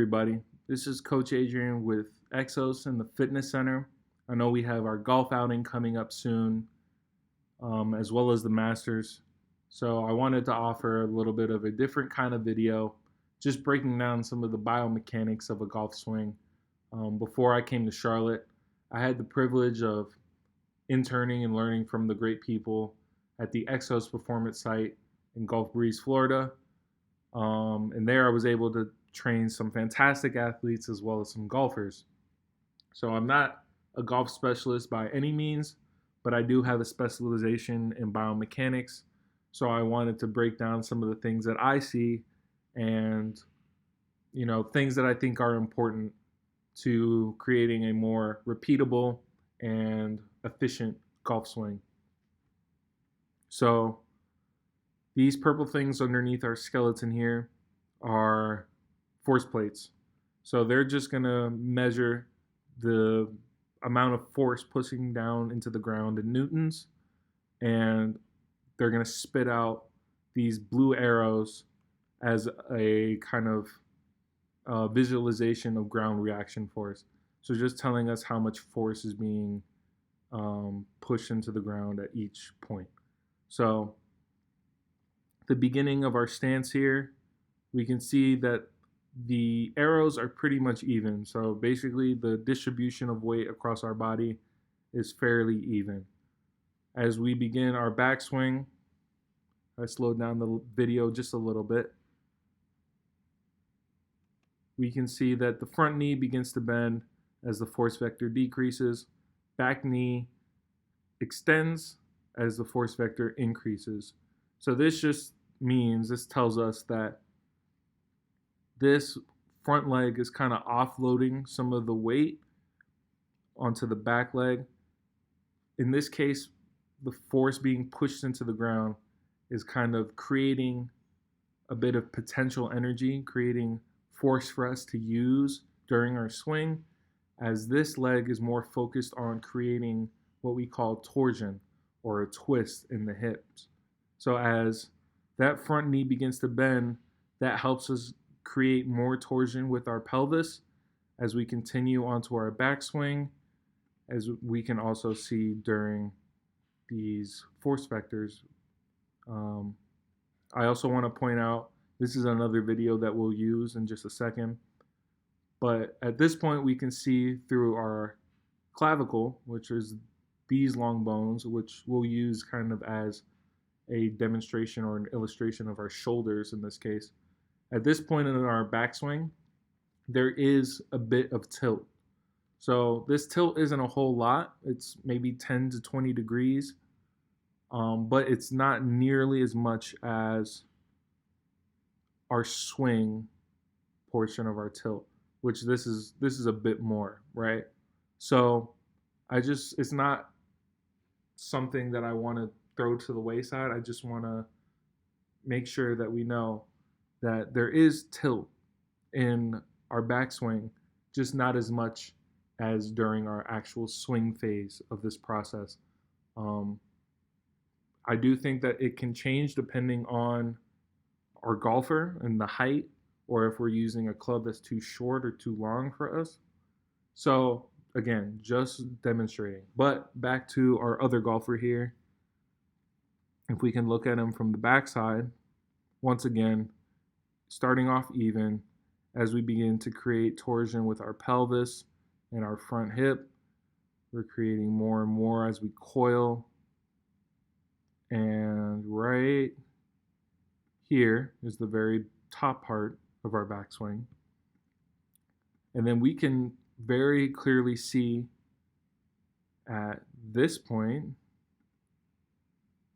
Everybody. This is Coach Adrian with Exos in the Fitness Center. I know we have our golf outing coming up soon, as well as the Masters. So I wanted to offer a little bit of a different kind of video, just breaking down some of the biomechanics of a golf swing. Before I came to Charlotte, I had the privilege of interning and learning from the great people at the Exos Performance site in Gulf Breeze, Florida. And there I was able to train some fantastic athletes as well as some golfers. So I'm not a golf specialist by any means, but I do have a specialization in biomechanics. So I wanted to break down some of the things that I see and things that I think are important to creating a more repeatable and efficient golf swing. So these purple things underneath our skeleton here are force plates. So they're just going to measure the amount of force pushing down into the ground in newtons, and they're going to spit out these blue arrows as a kind of visualization of ground reaction force. So just telling us how much force is being pushed into the ground at each point. So the beginning of our stance here, we can see that the arrows are pretty much even. So basically the distribution of weight across our body is fairly even. As we begin our backswing, I slowed down the video just a little bit. We can see that the front knee begins to bend as the force vector decreases. Back knee extends as the force vector increases. So this tells us that this front leg is kind of offloading some of the weight onto the back leg. In this case, the force being pushed into the ground is kind of creating a bit of potential energy, creating force for us to use during our swing, as this leg is more focused on creating what we call torsion or a twist in the hips. So as that front knee begins to bend, that helps us create more torsion with our pelvis as we continue onto our backswing, as we can also see during these force vectors. I also want to point out, this is another video that we'll use in just a second, but at this point we can see through our clavicle, which is these long bones, which we'll use kind of as a demonstration or an illustration of our shoulders in this case. At this point in our backswing, there is a bit of tilt. So this tilt isn't a whole lot. It's maybe 10 to 20 degrees, but it's not nearly as much as our swing portion of our tilt, which this is a bit more, right? So it's not something that I want to throw to the wayside. I just want to make sure that we know that there is tilt in our backswing, just not as much as during our actual swing phase of this process. I do think that it can change depending on our golfer and the height, or if we're using a club that's too short or too long for us. So again, just demonstrating. But back to our other golfer here. If we can look at him from the backside, once again, starting off even, as we begin to create torsion with our pelvis and our front hip, we're creating more and more as we coil. And right here is the very top part of our backswing. And then we can very clearly see at this point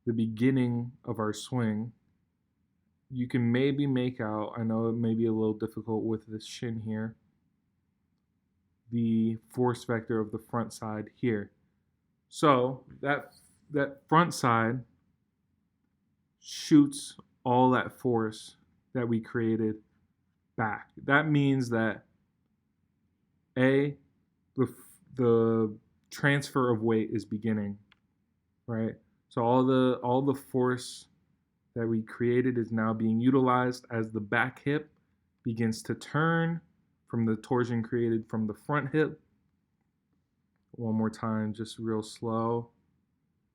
the beginning of our swing. You can maybe make out, I know it may be a little difficult with this shin here, the force vector of the front side here. So that front side shoots all that force that we created back. That means that the transfer of weight is beginning, right? So all the force that we created is now being utilized as the back hip begins to turn from the torsion created from the front hip. One more time, just real slow.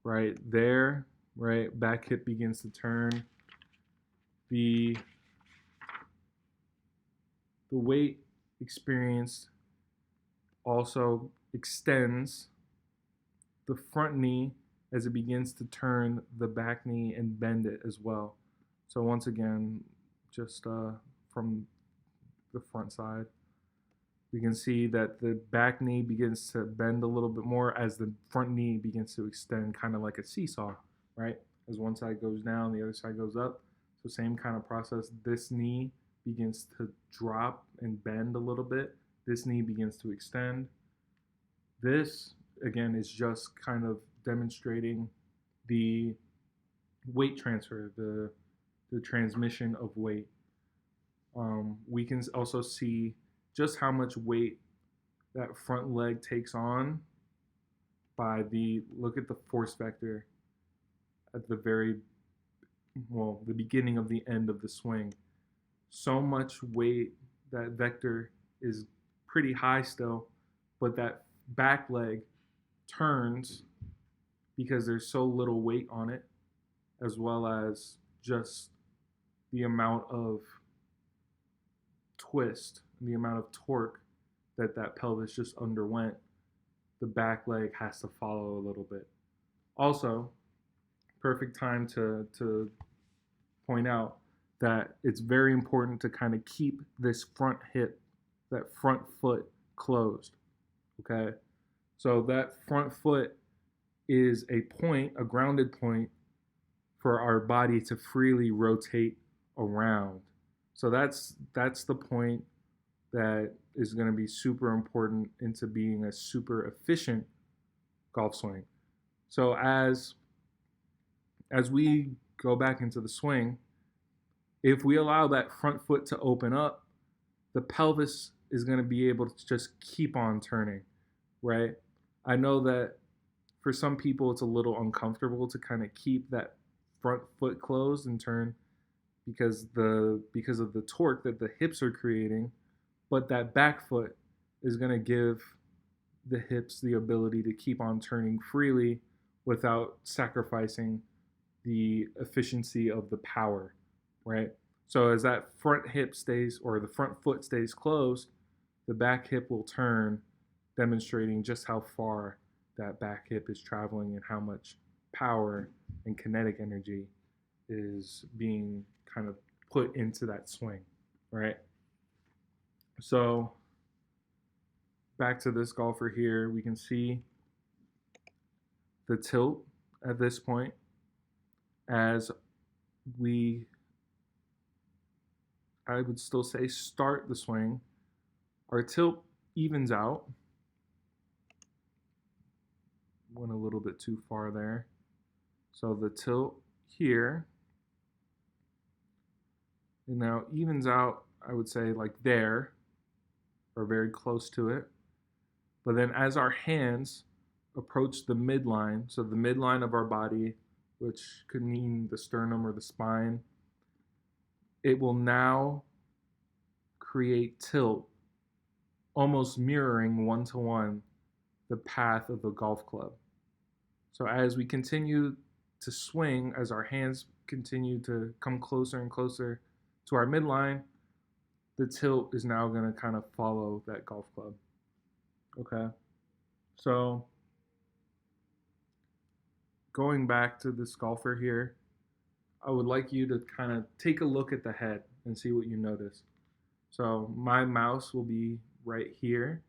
Right there, right? Back hip begins to turn. The weight experienced also extends the front knee as it begins to turn the back knee and bend it as well. So once again, just from the front side, we can see that the back knee begins to bend a little bit more as the front knee begins to extend, kind of like a seesaw, right? As one side goes down, the other side goes up. So same kind of process. This knee begins to drop and bend a little bit. This knee begins to extend. This, again, is just kind of demonstrating the weight transfer, the transmission of weight. We can also see just how much weight that front leg takes on by look at the force vector at the the beginning of the end of the swing. So much weight, that vector is pretty high still, but that back leg turns because there's so little weight on it, as well as just the amount of twist, the amount of torque that pelvis just underwent. The back leg has to follow a little bit. Also, perfect time to point out that it's very important to kind of keep this front hip, that front foot closed, okay? So that front foot is a point, a grounded point for our body to freely rotate around. So that's the point that is going to be super important into being a super efficient golf swing. So as we go back into the swing, if we allow that front foot to open up, the pelvis is going to be able to just keep on turning, right? I know that for some people it's a little uncomfortable to kind of keep that front foot closed and turn because of the torque that the hips are creating, but that back foot is going to give the hips the ability to keep on turning freely without sacrificing the efficiency of the power, right? So as that front hip stays, or the front foot stays closed, the back hip will turn, demonstrating just how far that back hip is traveling and how much power and kinetic energy is being kind of put into that swing, right? So back to this golfer here, we can see the tilt at this point as I would still say start the swing. Our tilt evens out. Went a little bit too far there. So the tilt here, and now evens out, I would say like there, or very close to it. But then as our hands approach the midline, so the midline of our body, which could mean the sternum or the spine, it will now create tilt, almost mirroring one-to-one the path of the golf club. So as we continue to swing, as our hands continue to come closer and closer to our midline, the tilt is now going to kind of follow that golf club. Okay, so going back to this golfer here, I would like you to kind of take a look at the head and see what you notice. So my mouse will be right here,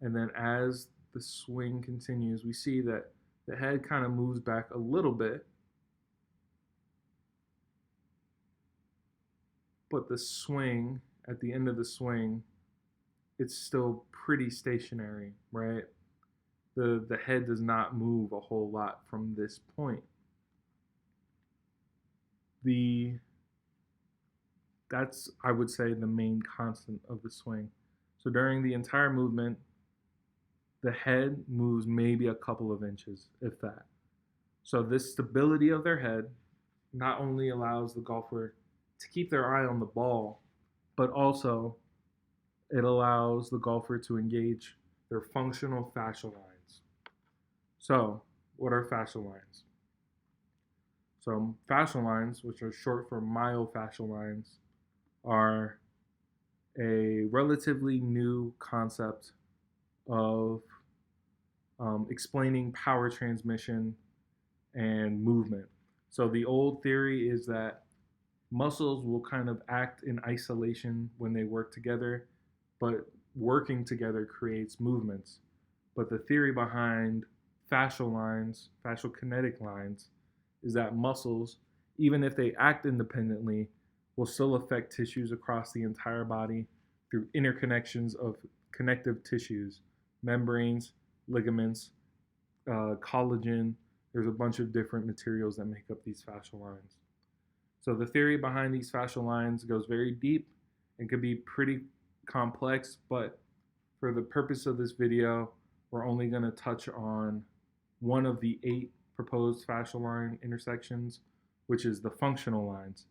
and then as the swing continues, we see that the head kind of moves back a little bit, but the swing, at the end of the swing, it's still pretty stationary, right? The head does not move a whole lot from this point. That's, I would say, the main constant of the swing. So during the entire movement, the head moves maybe a couple of inches, if that. So this stability of their head not only allows the golfer to keep their eye on the ball, but also it allows the golfer to engage their functional fascial lines. So, what are fascial lines? So, fascial lines, which are short for myofascial lines, are a relatively new concept of explaining power transmission and movement. So, the old theory is that muscles will kind of act in isolation when they work together, but working together creates movements. But the theory behind fascial lines, fascial kinetic lines, is that muscles, even if they act independently, will still affect tissues across the entire body through interconnections of connective tissues, membranes, ligaments, collagen. There's a bunch of different materials that make up these fascial lines. So the theory behind these fascial lines goes very deep and can be pretty complex, but for the purpose of this video, we're only going to touch on one of the 8 proposed fascial line intersections, which is the functional lines.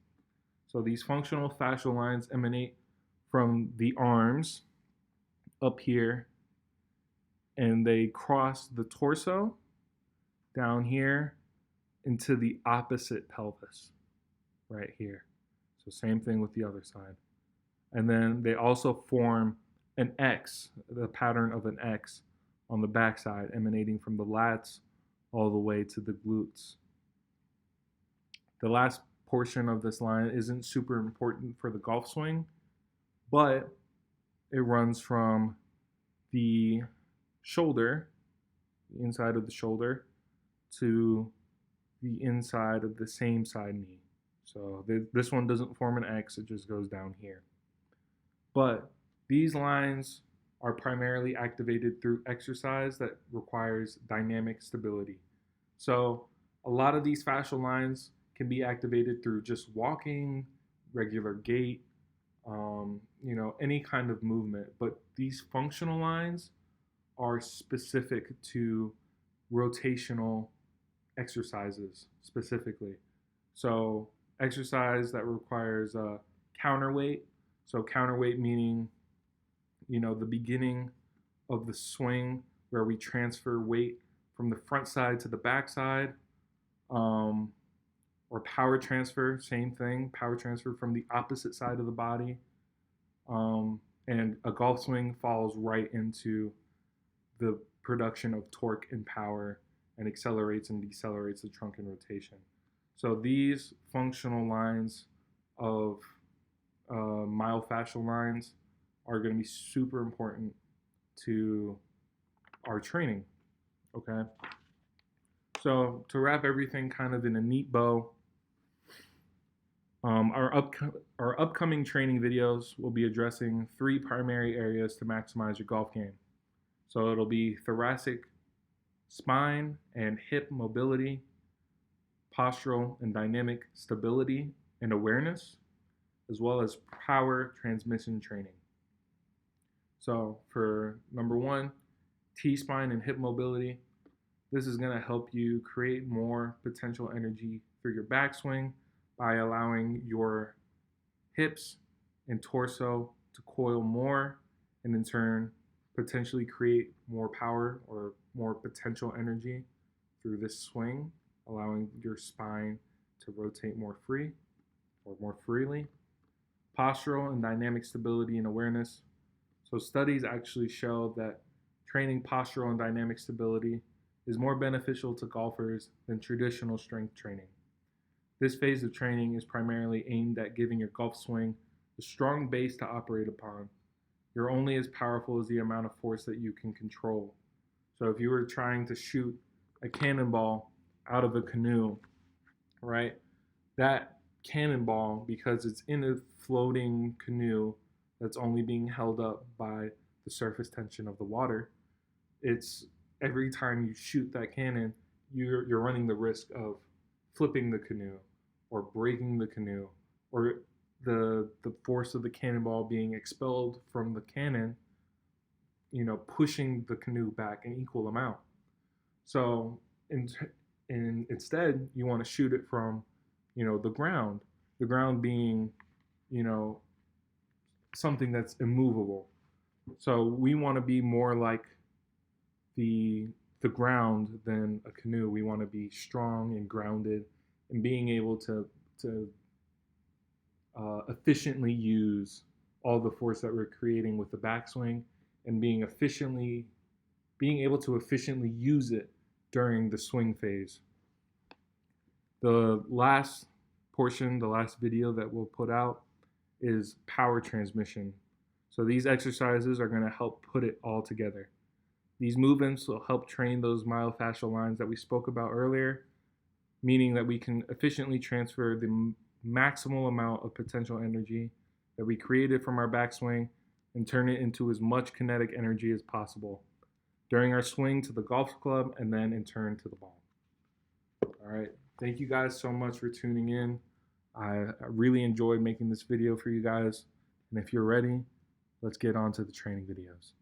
So these functional fascial lines emanate from the arms up here, and they cross the torso down here into the opposite pelvis right here. So same thing with the other side. And then they also form an X, the pattern of an X on the backside, emanating from the lats all the way to the glutes. The last portion of this line isn't super important for the golf swing, but it runs from the shoulder, the inside of the shoulder, to the inside of the same side knee. So this one doesn't form an X, it just goes down here. But these lines are primarily activated through exercise that requires dynamic stability. So a lot of these fascial lines can be activated through just walking, regular gait, any kind of movement. But these functional lines are specific to rotational exercises specifically. So exercise that requires counterweight. So counterweight meaning, the beginning of the swing where we transfer weight from the front side to the back side. Or power transfer, same thing, power transfer from the opposite side of the body. And a golf swing falls right into the production of torque and power and accelerates and decelerates the trunk in rotation. So these functional lines of myofascial lines are going to be super important to our training, okay? So to wrap everything kind of in a neat bow, our upcoming training videos will be addressing 3 primary areas to maximize your golf game. So it'll be thoracic, spine, and hip mobility, postural and dynamic stability and awareness, as well as power transmission training. So for number 1, T-spine and hip mobility, this is going to help you create more potential energy for your backswing by allowing your hips and torso to coil more and in turn potentially create more power or more potential energy through this swing, allowing your spine to rotate more freely. Postural and dynamic stability and awareness. So studies actually show that training postural and dynamic stability is more beneficial to golfers than traditional strength training. This phase of training is primarily aimed at giving your golf swing a strong base to operate upon. You're only as powerful as the amount of force that you can control. So if you were trying to shoot a cannonball out of a canoe, right? That cannonball, because it's in a floating canoe that's only being held up by the surface tension of the water, it's every time you shoot that cannon, you're running the risk of flipping the canoe or breaking the canoe or the force of the cannonball being expelled from the cannon, pushing the canoe back an equal amount. So instead, you want to shoot it from, the ground being, something that's immovable. So we want to be more like the ground than a canoe. We want to be strong and grounded, and being able to efficiently use all the force that we're creating with the backswing, and being able to efficiently use it during the swing phase. The last portion, the last video that we'll put out is power transmission. So these exercises are going to help put it all together. These movements will help train those myofascial lines that we spoke about earlier, meaning that we can efficiently transfer the maximal amount of potential energy that we created from our backswing and turn it into as much kinetic energy as possible during our swing to the golf club and then in turn to the ball. All right. Thank you guys so much for tuning in. I really enjoyed making this video for you guys. And if you're ready, let's get on to the training videos.